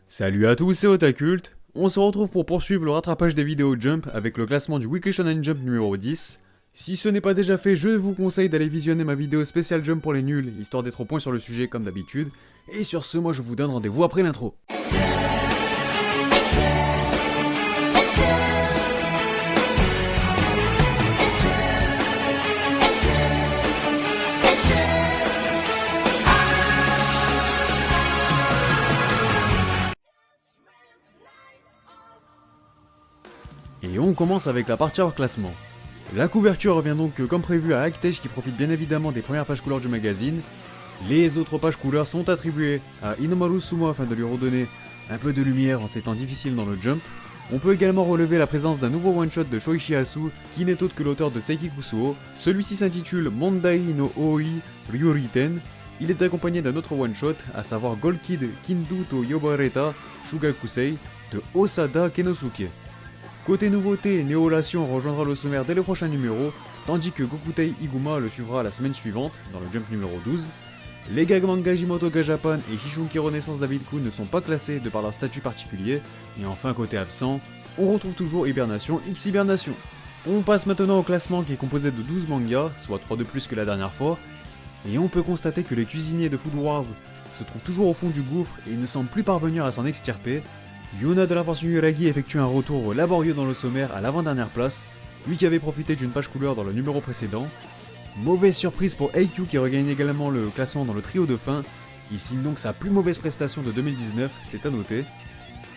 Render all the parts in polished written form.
Salut à tous, c'est Otakult. On se retrouve pour poursuivre le rattrapage des vidéos Jump avec le classement du Weekly Shonen Jump numéro 10. Si ce n'est pas déjà fait, je vous conseille d'aller visionner ma vidéo spéciale Jump pour les nuls, histoire d'être au point sur le sujet comme d'habitude. Et sur ce, moi je vous donne rendez-vous après l'intro. Et on commence avec la partie hors classement. La couverture revient donc comme prévu à Actech qui profite bien évidemment des premières pages couleurs du magazine. Les autres pages couleurs sont attribuées à Inomaru Sumo afin de lui redonner un peu de lumière en ces temps difficiles dans le Jump. On peut également relever la présence d'un nouveau one-shot de Shoichi Asu qui n'est autre que l'auteur de Seiki Kusuo. Celui-ci s'intitule Mondai no Oi Ryuriten. Il est accompagné d'un autre one-shot, à savoir Gold Kid Kindu to Yobareta Shugakusei de Osada Kenosuke. Côté nouveauté, Néolation rejoindra le sommaire dès le prochain numéro, tandis que Gokutei Iguma le suivra la semaine suivante, dans le Jump numéro 12. Les gags manga Jimoto Ga Japan et Hishunki Renaissance David-kun ne sont pas classés de par leur statut particulier, et enfin côté absent, on retrouve toujours Hibernation X Hibernation. On passe maintenant au classement qui est composé de 12 mangas, soit 3 de plus que la dernière fois, et on peut constater que les cuisiniers de Food Wars se trouvent toujours au fond du gouffre et ne semblent plus parvenir à s'en extirper. Yuna de la pension Yuragi effectue un retour laborieux dans le sommaire à l'avant-dernière place, lui qui avait profité d'une page couleur dans le numéro précédent. Mauvaise surprise pour AQ qui regagne également le classement dans le trio de fin, il signe donc sa plus mauvaise prestation de 2019, c'est à noter.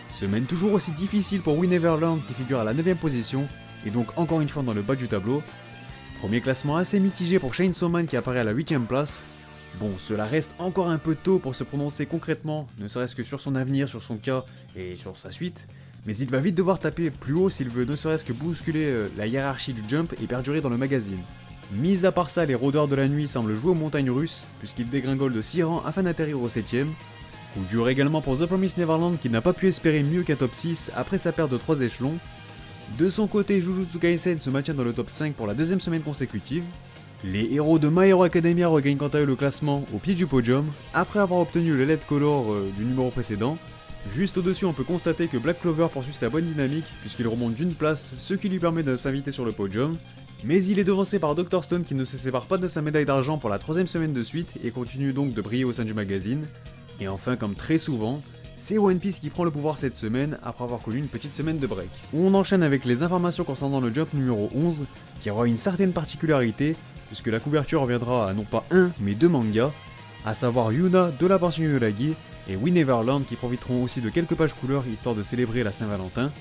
Semaine toujours aussi difficile pour We Neverland qui figure à la 9ème position, et donc encore une fois dans le bas du tableau. Premier classement assez mitigé pour Chainsaw Man qui apparaît à la 8ème place. Bon, cela reste encore un peu tôt pour se prononcer concrètement, ne serait-ce que sur son avenir, sur son cas et sur sa suite, mais il va vite devoir taper plus haut s'il veut ne serait-ce que bousculer la hiérarchie du Jump et perdurer dans le magazine. Mis à part ça, les rôdeurs de la nuit semblent jouer aux montagnes russes, puisqu'ils dégringolent de 6 rangs afin d'atterrir au 7ème. Coup dur également pour The Promised Neverland qui n'a pas pu espérer mieux qu'un top 6 après sa perte de 3 échelons. De son côté, Jujutsu Kaisen se maintient dans le top 5 pour la deuxième semaine consécutive. Les héros de My Hero Academia regagnent quant à eux le classement au pied du podium, après avoir obtenu le LED Color du numéro précédent. Juste au-dessus, on peut constater que Black Clover poursuit sa bonne dynamique, puisqu'il remonte d'une place, ce qui lui permet de s'inviter sur le podium. Mais il est devancé par Dr Stone qui ne se sépare pas de sa médaille d'argent pour la 3ème semaine de suite, et continue donc de briller au sein du magazine. Et enfin, comme très souvent, c'est One Piece qui prend le pouvoir cette semaine, après avoir connu une petite semaine de break. On enchaîne avec les informations concernant le Jump numéro 11, qui aura une certaine particularité, puisque la couverture reviendra à non pas un, mais 2 mangas, à savoir Yuna de la pension Yuragi et We Neverland qui profiteront aussi de quelques pages couleurs histoire de célébrer la Saint-Valentin.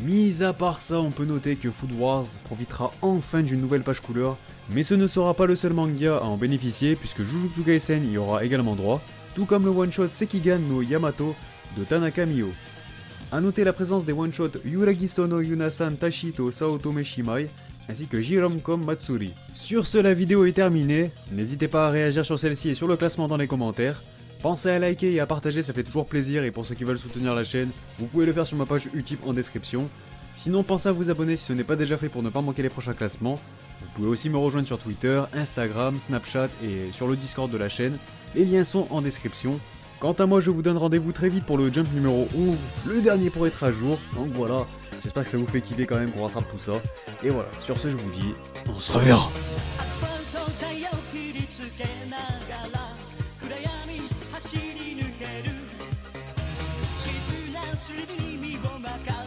Mis à part ça, on peut noter que Food Wars profitera enfin d'une nouvelle page couleur, mais ce ne sera pas le seul manga à en bénéficier puisque Jujutsu Kaisen y aura également droit, tout comme le one-shot Sekigan no Yamato de Tanaka Mio. A noter la présence des one-shots Yuragi Sono Yunasan Tashito Saotome Shimai, ainsi que Jiromkom Matsuri. Sur ce, la vidéo est terminée, n'hésitez pas à réagir sur celle-ci et sur le classement dans les commentaires. Pensez à liker et à partager, ça fait toujours plaisir, et pour ceux qui veulent soutenir la chaîne, vous pouvez le faire sur ma page Utip en description. Sinon, pensez à vous abonner si ce n'est pas déjà fait pour ne pas manquer les prochains classements. Vous pouvez aussi me rejoindre sur Twitter, Instagram, Snapchat et sur le Discord de la chaîne, les liens sont en description. Quant à moi, je vous donne rendez-vous très vite pour le Jump numéro 11, le dernier pour être à jour, donc voilà, j'espère que ça vous fait kiffer quand même qu'on rattrape tout ça. Et voilà, sur ce je vous dis, on se reverra. 走り抜ける自分なすり身を任